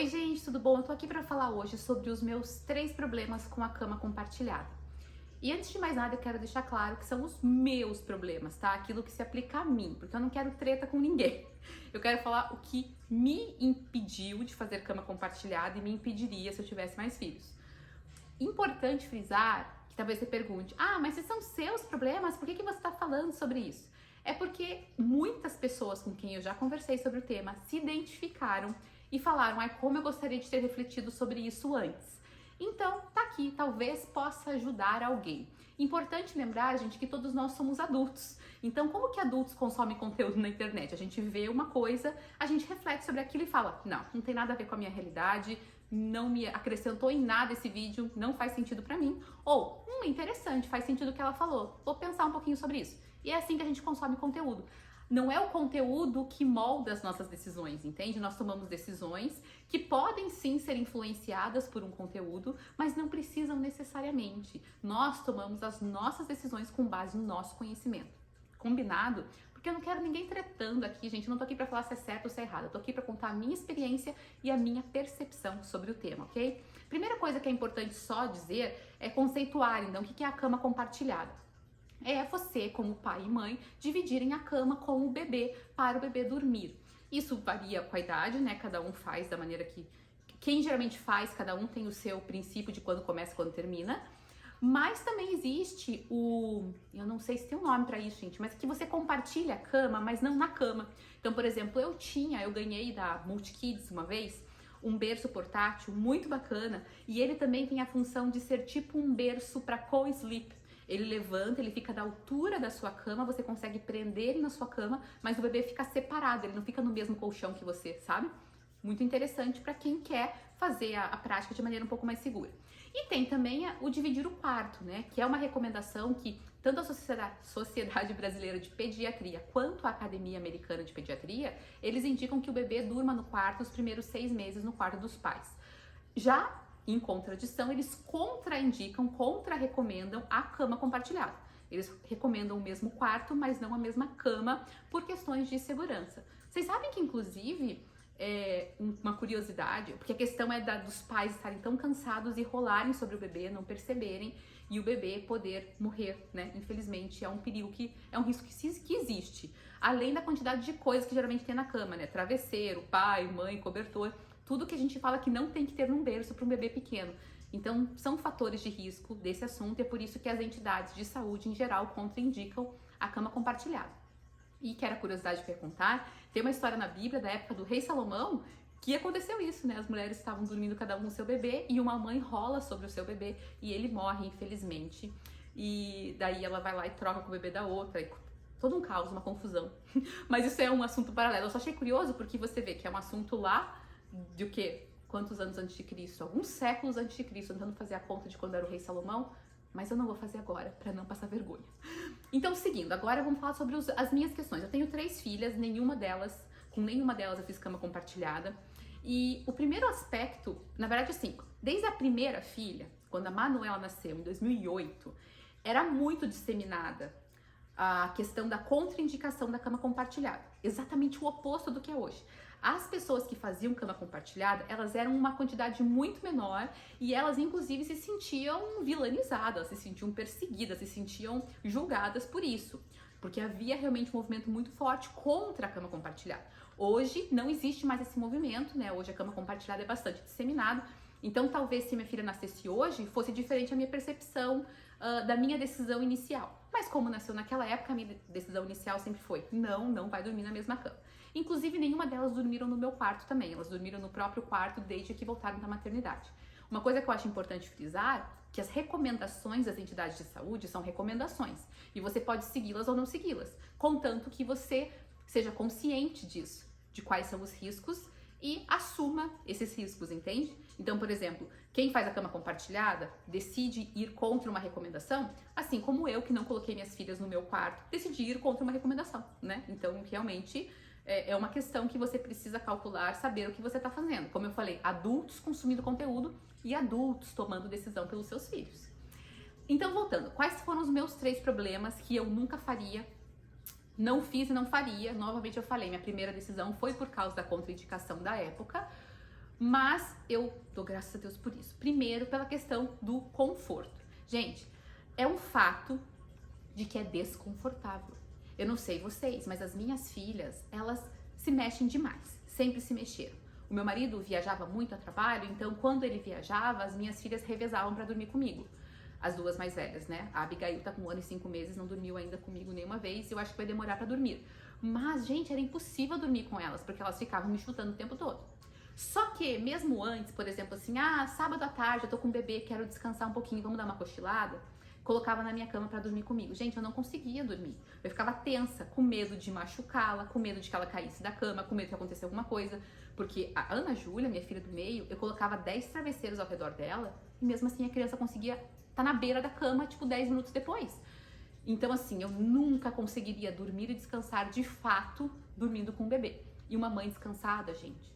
Oi gente, tudo bom? Eu tô aqui para falar hoje sobre os meus 3 problemas com a cama compartilhada. E antes de mais nada, eu quero deixar claro que são os meus problemas, tá? Aquilo que se aplica a mim, porque eu não quero treta com ninguém. Eu quero falar o que me impediu de fazer cama compartilhada e me impediria se eu tivesse mais filhos. Importante frisar que talvez você pergunte: mas se são seus problemas, por que você está falando sobre isso? É porque muitas pessoas com quem eu já conversei sobre o tema se identificaram e falaram: como eu gostaria de ter refletido sobre isso antes. Então, tá aqui, talvez possa ajudar alguém. Importante lembrar, gente, que todos nós somos adultos. Então, como que adultos consomem conteúdo na internet? A gente vê uma coisa, a gente reflete sobre aquilo e fala: não tem nada a ver com a minha realidade, não me acrescentou em nada esse vídeo, não faz sentido pra mim. Ou, interessante, faz sentido o que ela falou, vou pensar um pouquinho sobre isso. E é assim que a gente consome conteúdo. Não é o conteúdo que molda as nossas decisões, entende? Nós tomamos decisões que podem sim ser influenciadas por um conteúdo, mas não precisam necessariamente. Nós tomamos as nossas decisões com base no nosso conhecimento. Combinado? Porque eu não quero ninguém tretando aqui, gente. Eu não tô aqui pra falar se é certo ou se é errado. Eu tô aqui pra contar a minha experiência e a minha percepção sobre o tema, ok? Primeira coisa que é importante só dizer é conceituar, então, o que é a cama compartilhada. É você, como pai e mãe, dividirem a cama com o bebê para o bebê dormir. Isso varia com a idade, né? Cada um faz da maneira que... Quem geralmente faz, cada um tem o seu princípio de quando começa e quando termina. Mas também existe eu não sei se tem um nome pra isso, gente, mas que você compartilha a cama, mas não na cama. Então, por exemplo, eu ganhei da Multikids uma vez, um berço portátil muito bacana, e ele também tem a função de ser tipo um berço para co-sleep. Ele levanta, ele fica da altura da sua cama, você consegue prender ele na sua cama, mas o bebê fica separado, ele não fica no mesmo colchão que você, sabe? Muito interessante para quem quer fazer a prática de maneira um pouco mais segura. E tem também o dividir o quarto, né? Que é uma recomendação que tanto a Sociedade Brasileira de Pediatria quanto a Academia Americana de Pediatria, eles indicam que o bebê durma no quarto os primeiros 6 meses no quarto dos pais. Já em contradição, eles contra-recomendam a cama compartilhada. Eles recomendam o mesmo quarto, mas não a mesma cama, por questões de segurança. Vocês sabem que, inclusive, uma curiosidade, porque a questão é dos pais estarem tão cansados e rolarem sobre o bebê, não perceberem, e o bebê poder morrer, né? Infelizmente, é um perigo é um risco que existe. Além da quantidade de coisas que geralmente tem na cama, né? Travesseiro, pai, mãe, cobertor, tudo que a gente fala que não tem que ter num berço para um bebê pequeno. Então, são fatores de risco desse assunto e é por isso que as entidades de saúde, em geral, contraindicam a cama compartilhada. E que era curiosidade que eu ia contar, tem uma história na Bíblia, da época do rei Salomão, que aconteceu isso, né? As mulheres estavam dormindo cada um no seu bebê e uma mãe rola sobre o seu bebê e ele morre, infelizmente. E daí ela vai lá e troca com o bebê da outra, e todo um caos, uma confusão. Mas isso é um assunto paralelo. Eu só achei curioso porque você vê que é um assunto lá de o quê? Quantos anos antes de Cristo? Alguns séculos antes de Cristo, tentando fazer a conta de quando era o rei Salomão, mas eu não vou fazer agora, para não passar vergonha. Então, seguindo, agora vamos falar sobre as minhas questões. Eu tenho 3 filhas, com nenhuma delas eu fiz cama compartilhada. E o primeiro aspecto, na verdade, assim, desde a primeira filha, quando a Manuela nasceu, em 2008, era muito disseminada a questão da contraindicação da cama compartilhada. Exatamente o oposto do que é hoje. As pessoas que faziam cama compartilhada, elas eram uma quantidade muito menor e elas, inclusive, se sentiam vilanizadas, se sentiam perseguidas, se sentiam julgadas por isso. Porque havia realmente um movimento muito forte contra a cama compartilhada. Hoje não existe mais esse movimento, né? Hoje a cama compartilhada é bastante disseminado. Então, talvez se minha filha nascesse hoje, fosse diferente a minha percepção da minha decisão inicial. Mas como nasceu naquela época, a minha decisão inicial sempre foi: não vai dormir na mesma cama. Inclusive, nenhuma delas dormiram no meu quarto também. Elas dormiram no próprio quarto desde que voltaram da maternidade. Uma coisa que eu acho importante frisar, que as recomendações das entidades de saúde são recomendações. E você pode segui-las ou não segui-las, contanto que você seja consciente disso, de quais são os riscos e assuma esses riscos, entende? Então, por exemplo, quem faz a cama compartilhada decide ir contra uma recomendação, assim como eu, que não coloquei minhas filhas no meu quarto, decidi ir contra uma recomendação, né? Então, realmente, é uma questão que você precisa calcular, saber o que você está fazendo. Como eu falei, adultos consumindo conteúdo e adultos tomando decisão pelos seus filhos. Então, voltando, quais foram os meus 3 problemas que eu nunca faria, não fiz e não faria? Novamente eu falei, minha primeira decisão foi por causa da contraindicação da época, Mas eu dou graças a Deus por isso. Primeiro, pela questão do conforto. Gente, é um fato de que é desconfortável. Eu não sei vocês, mas as minhas filhas, elas se mexem demais. Sempre se mexeram. O meu marido viajava muito a trabalho, então quando ele viajava, as minhas filhas revezavam para dormir comigo. As duas mais velhas, né? A Abigail tá com 1 ano e 5 meses, não dormiu ainda comigo nenhuma vez, e eu acho que vai demorar para dormir. Mas, gente, era impossível dormir com elas, porque elas ficavam me chutando o tempo todo. Só que, mesmo antes, por exemplo, assim, sábado à tarde eu tô com um bebê, quero descansar um pouquinho, vamos dar uma cochilada? Colocava na minha cama pra dormir comigo. Gente, eu não conseguia dormir. Eu ficava tensa, com medo de machucá-la, com medo de que ela caísse da cama, com medo de acontecer alguma coisa. Porque a Ana Júlia, minha filha do meio, eu colocava 10 travesseiros ao redor dela e mesmo assim a criança conseguia estar na beira da cama, tipo, 10 minutos depois. Então, assim, eu nunca conseguiria dormir e descansar de fato dormindo com o bebê. E uma mãe descansada, gente,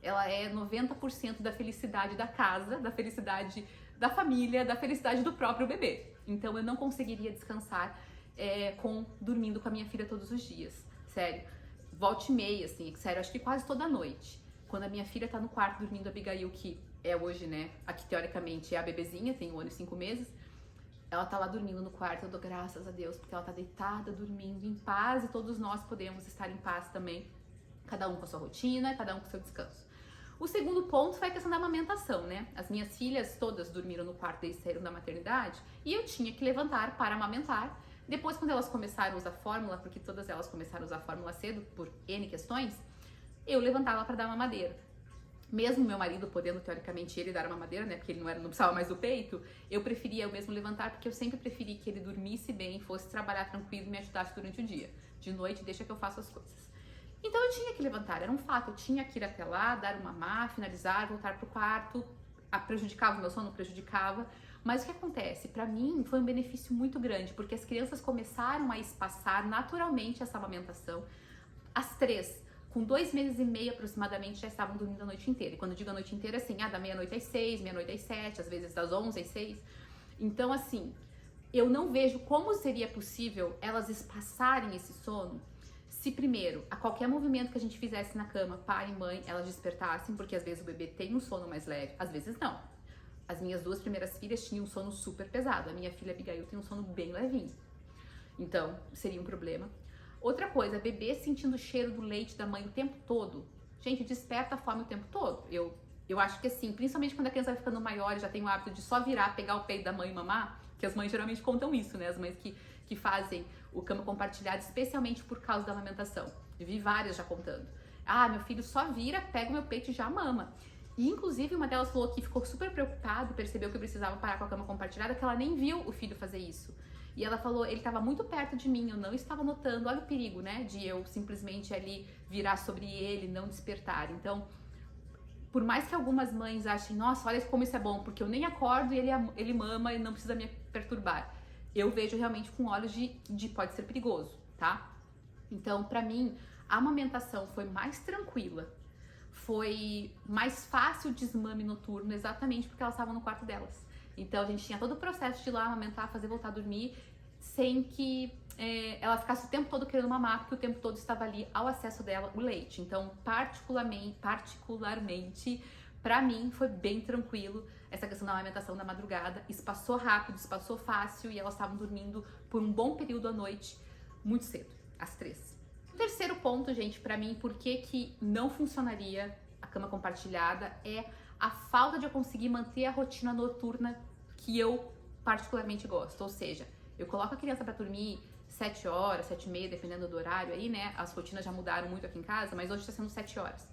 ela é 90% da felicidade da casa, da felicidade da família, da felicidade do próprio bebê. Então eu não conseguiria descansar dormindo com a minha filha todos os dias, sério. Volta e meia, assim, sério, acho que quase toda noite. Quando a minha filha tá no quarto dormindo, a Abigail, que é hoje, né, aqui teoricamente é a bebezinha, tem 1 ano e 5 meses, ela tá lá dormindo no quarto, eu dou graças a Deus, porque ela tá deitada, dormindo em paz, e todos nós podemos estar em paz também, cada um com a sua rotina, cada um com o seu descanso. O segundo ponto foi a questão da amamentação, né? As minhas filhas todas dormiram no quarto desde saíram da maternidade e eu tinha que levantar para amamentar. Depois, quando elas começaram a usar fórmula, porque todas elas começaram a usar fórmula cedo, por N questões, eu levantava para dar mamadeira. Mesmo meu marido podendo, teoricamente, ele dar a mamadeira, né? Porque ele não precisava mais do peito, eu preferia eu mesmo levantar, porque eu sempre preferi que ele dormisse bem, fosse trabalhar tranquilo e me ajudasse durante o dia. De noite, deixa que eu faço as coisas. Então eu tinha que levantar, era um fato, eu tinha que ir até lá, dar uma mamar, finalizar, voltar pro quarto, prejudicava o meu sono, prejudicava, mas o que acontece? Pra mim foi um benefício muito grande, porque as crianças começaram a espaçar naturalmente essa amamentação. As 3, com 2 meses e meio aproximadamente, já estavam dormindo a noite inteira, e quando eu digo a noite inteira, assim, da meia-noite às 6, meia-noite às 7, às vezes das 11 às 6, então assim, eu não vejo como seria possível elas espaçarem esse sono se primeiro, a qualquer movimento que a gente fizesse na cama, pai e mãe, elas despertassem, porque às vezes o bebê tem um sono mais leve, às vezes não. As minhas 2 primeiras filhas tinham um sono super pesado, a minha filha Abigail tem um sono bem levinho. Então, seria um problema. Outra coisa, bebê sentindo o cheiro do leite da mãe o tempo todo. Gente, desperta a fome o tempo todo. Eu acho que assim, principalmente quando a criança vai ficando maior e já tem o hábito de só virar, pegar o peito da mãe e mamar, que as mães geralmente contam isso, né? As mães que fazem o cama compartilhado, especialmente por causa da amamentação. Eu vi várias já contando. Meu filho só vira, pega o meu peito e já mama. E inclusive uma delas falou que ficou super preocupada e percebeu que eu precisava parar com a cama compartilhada, que ela nem viu o filho fazer isso. E ela falou, ele estava muito perto de mim, eu não estava notando. Olha o perigo, né? De eu simplesmente ali virar sobre ele, não despertar. Então, por mais que algumas mães achem, nossa, olha como isso é bom, porque eu nem acordo e ele mama e não precisa me perturbar. Eu vejo realmente com olhos de pode ser perigoso, tá? Então, pra mim, a amamentação foi mais tranquila, foi mais fácil o desmame noturno, exatamente porque elas estavam no quarto delas. Então, a gente tinha todo o processo de ir lá amamentar, fazer voltar a dormir, sem que ela ficasse o tempo todo querendo mamar, porque o tempo todo estava ali ao acesso dela o leite. Então, particularmente, pra mim, foi bem tranquilo essa questão da amamentação da madrugada. Espaçou rápido, espaçou fácil e elas estavam dormindo por um bom período à noite, muito cedo, às 3. O terceiro ponto, gente, pra mim, por que não funcionaria a cama compartilhada é a falta de eu conseguir manter a rotina noturna que eu particularmente gosto. Ou seja, eu coloco a criança pra dormir 7 horas, 7 e meia, dependendo do horário aí, né? As rotinas já mudaram muito aqui em casa, mas hoje tá sendo 7 horas.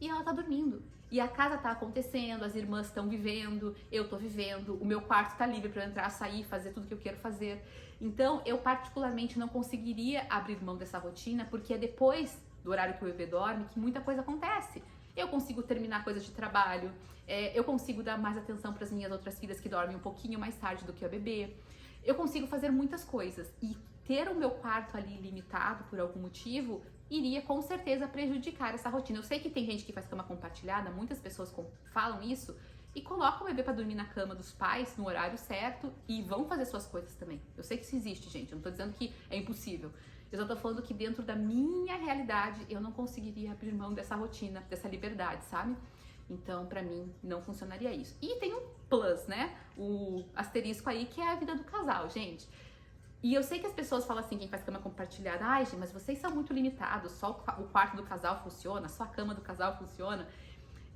E ela tá dormindo. E a casa tá acontecendo, as irmãs estão vivendo, eu tô vivendo, o meu quarto tá livre pra eu entrar, sair, fazer tudo que eu quero fazer. Então, eu particularmente não conseguiria abrir mão dessa rotina, porque é depois do horário que o bebê dorme que muita coisa acontece. Eu consigo terminar coisas de trabalho, eu consigo dar mais atenção para as minhas outras filhas que dormem um pouquinho mais tarde do que o bebê. Eu consigo fazer muitas coisas e ter o meu quarto ali limitado por algum motivo iria com certeza prejudicar essa rotina. Eu sei que tem gente que faz cama compartilhada, muitas pessoas falam isso e colocam o bebê para dormir na cama dos pais no horário certo e vão fazer suas coisas também. Eu sei que isso existe, gente, eu não tô dizendo que é impossível. Eu só tô falando que dentro da minha realidade eu não conseguiria abrir mão dessa rotina, dessa liberdade, sabe? Então, pra mim, não funcionaria isso. E tem um plus, né? O asterisco aí, que é a vida do casal, gente. E eu sei que as pessoas falam assim, quem faz cama compartilhada, ai, gente, mas vocês são muito limitados, só o quarto do casal funciona, só a cama do casal funciona.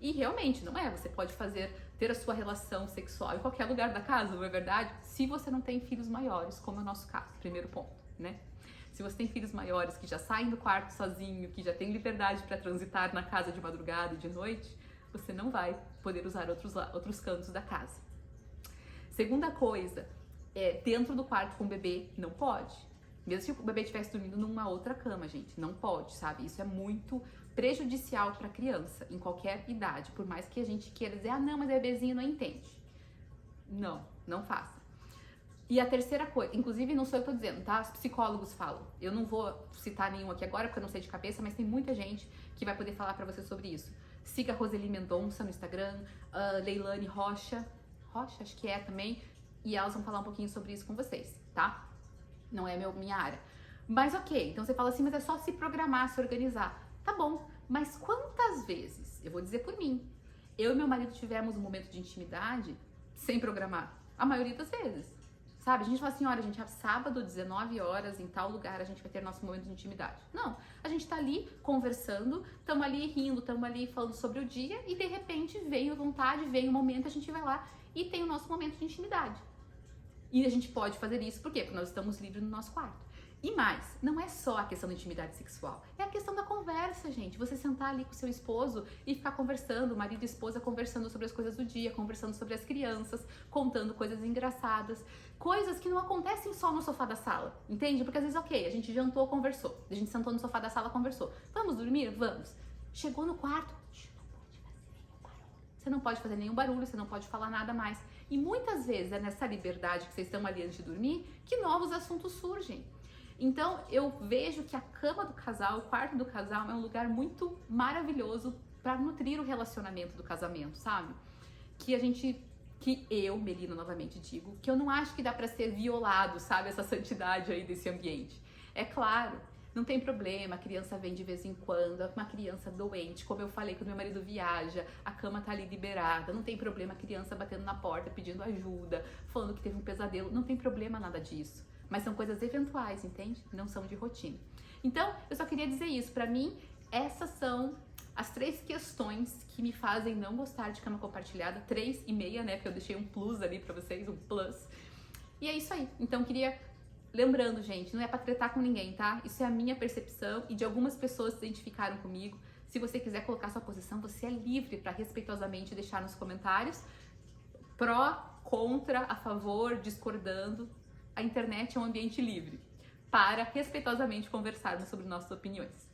E realmente, não é? Você pode ter a sua relação sexual em qualquer lugar da casa, não é verdade? Se você não tem filhos maiores, como é o nosso caso, primeiro ponto, né? Se você tem filhos maiores que já saem do quarto sozinho, que já tem liberdade para transitar na casa de madrugada e de noite, você não vai poder usar outros cantos da casa. Segunda coisa, dentro do quarto com o bebê, não pode. Mesmo se o bebê estivesse dormindo numa outra cama, gente, não pode, sabe? Isso é muito prejudicial para a criança, em qualquer idade. Por mais que a gente queira dizer, ah, não, mas bebezinho não entende. Não, não faça. E a terceira coisa, inclusive não sou eu que tô dizendo, tá? Os psicólogos falam. Eu não vou citar nenhum aqui agora, porque eu não sei de cabeça, mas tem muita gente que vai poder falar pra você sobre isso. Siga a Roseli Mendonça no Instagram, Leilane Rocha, acho que é também, e elas vão falar um pouquinho sobre isso com vocês, tá? Não é minha área. Mas ok, então você fala assim, mas é só se programar, se organizar. Tá bom, mas quantas vezes, eu vou dizer por mim, eu e meu marido tivemos um momento de intimidade sem programar? A maioria das vezes. Sabe, a gente fala assim, olha, gente, sábado, 19 horas, em tal lugar, a gente vai ter nosso momento de intimidade. Não, a gente tá ali conversando, tamo ali rindo, tamo ali falando sobre o dia e de repente vem a vontade, vem o momento, a gente vai lá e tem o nosso momento de intimidade. E a gente pode fazer isso, por quê? Porque nós estamos livres no nosso quarto. E mais, não é só a questão da intimidade sexual, é a questão da conversa, gente. Você sentar ali com seu esposo e ficar conversando, marido e esposa conversando sobre as coisas do dia, conversando sobre as crianças, contando coisas engraçadas, coisas que não acontecem só no sofá da sala, entende? Porque às vezes, ok, a gente jantou, conversou, a gente sentou no sofá da sala, conversou. Vamos dormir? Vamos. Chegou no quarto, você não pode fazer nenhum barulho, você não pode falar nada mais. E muitas vezes é nessa liberdade que vocês estão ali antes de dormir que novos assuntos surgem. Então, eu vejo que a cama do casal, o quarto do casal é um lugar muito maravilhoso para nutrir o relacionamento do casamento, sabe? Que eu, Melina, novamente digo, que eu não acho que dá para ser violado, sabe? Essa santidade aí desse ambiente. É claro, não tem problema, a criança vem de vez em quando, uma criança doente, como eu falei, quando meu marido viaja, a cama tá ali liberada, não tem problema a criança batendo na porta, pedindo ajuda, falando que teve um pesadelo, não tem problema nada disso. Mas são coisas eventuais, entende? Não são de rotina. Então, eu só queria dizer isso. Pra mim, essas são as 3 questões que me fazem não gostar de cama compartilhada. 3,5, né? Porque eu deixei um plus ali pra vocês, um plus. E é isso aí. Então, lembrando, gente, não é pra tretar com ninguém, tá? Isso é a minha percepção e de algumas pessoas se identificaram comigo. Se você quiser colocar sua posição, você é livre pra respeitosamente deixar nos comentários. Pró, contra, a favor, discordando. A internet é um ambiente livre para respeitosamente conversarmos sobre nossas opiniões.